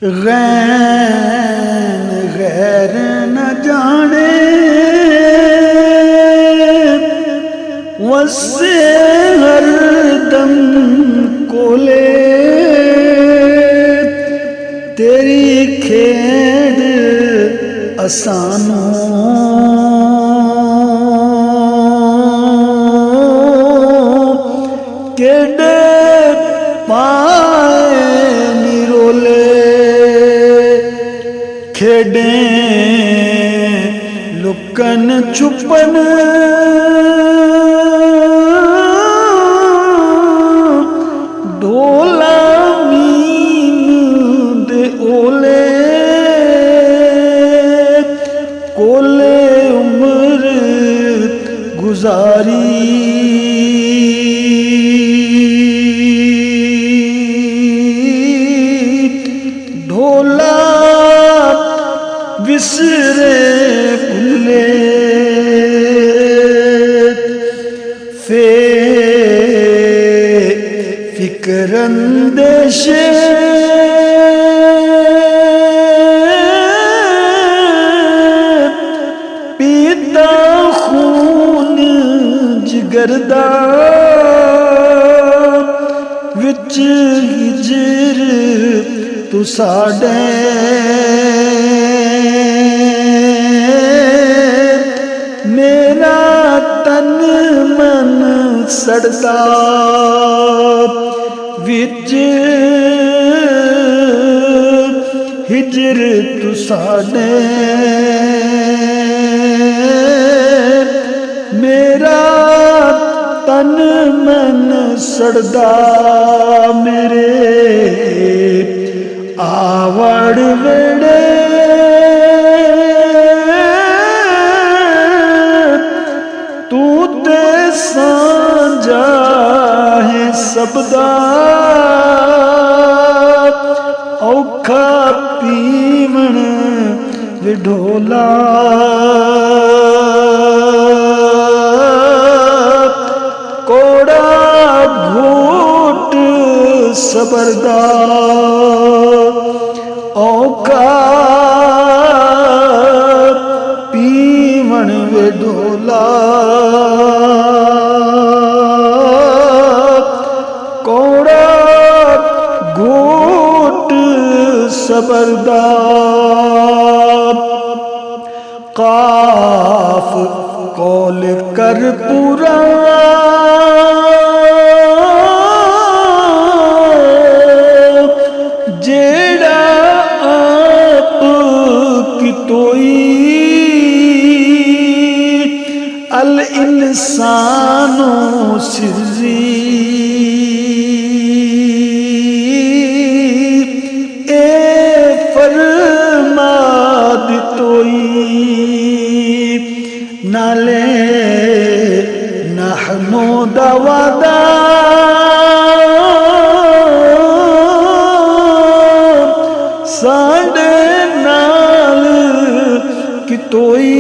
gain गैर न जाने वसे हर दम कोले तेरी खेड असानो केडे पाए निरोले खेडे लुकन छुपन ढोला मीन दे ओले कोले उम्र गुजारी ढोला विसरे भुले फे फिक्रंदेशे पीता खून जिगरदा विच हिजर तू साडे मेरा तन मन सड़दा विच हिजर तू साडे मेरा तन मन सड़दा मेरे आवड़ वेड़े तू ते सांझा है सबदा औखा पीवण विढोला कोड़ा घूट सबरदा औका पीवण विढोला कोड़ा घूट सबरदा काफ कौल कर पूरा जेड़ा आप की तोई अल इंसानो सिर्री ए फरमाद तोई नाले नहनो दवादा साडे नाल कितोई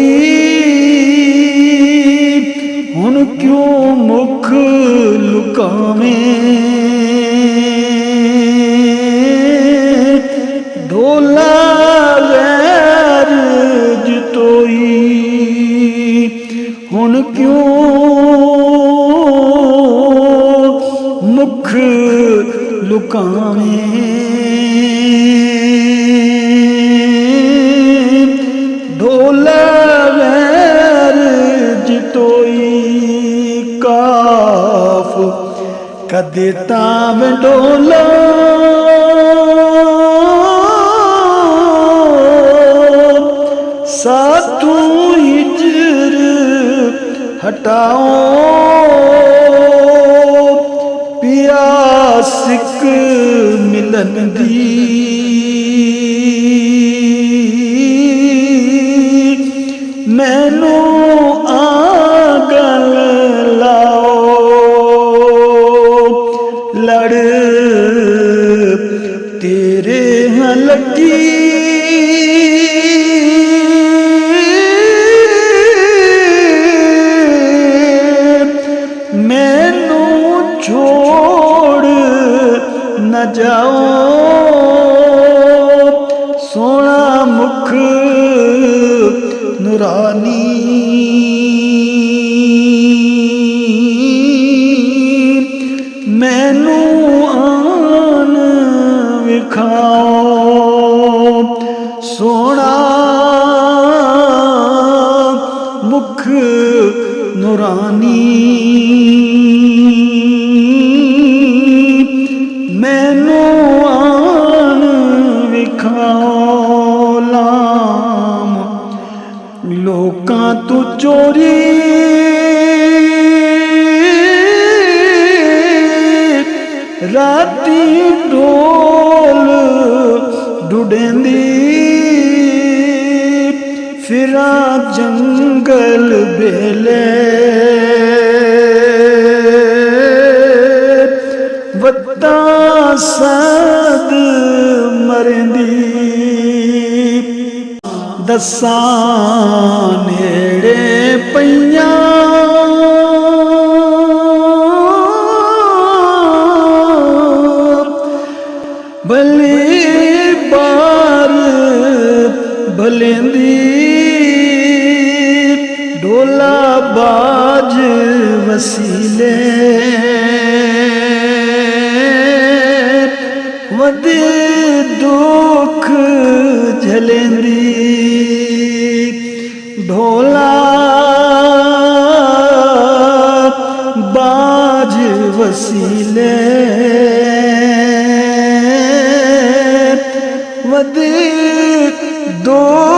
हुन क्यों मुख लुकावें ढोला गैर जितोई हुन क्यों मुख लुकावें ढोला गैर जितोई काफ कदे ताम ढोला सातू हिजर हटाओ पियासिक मिलन दी मैनू आगल लाओ लड़ तेरे हां लगी मैनू छोड़ न जाओ विखाओ सोना मुख नूरानी मैनू आन विखाओ लाम लोकां तू चोरी राती ढोल डुडेंदी फिरा जंगल बेले वत्ता सद मरेंदी दसां नेड़े पईयां भली बार भलेंदी ढोला बाज वसीले वदे दुख झलेंदी ढोला बाज वसीले वदे दो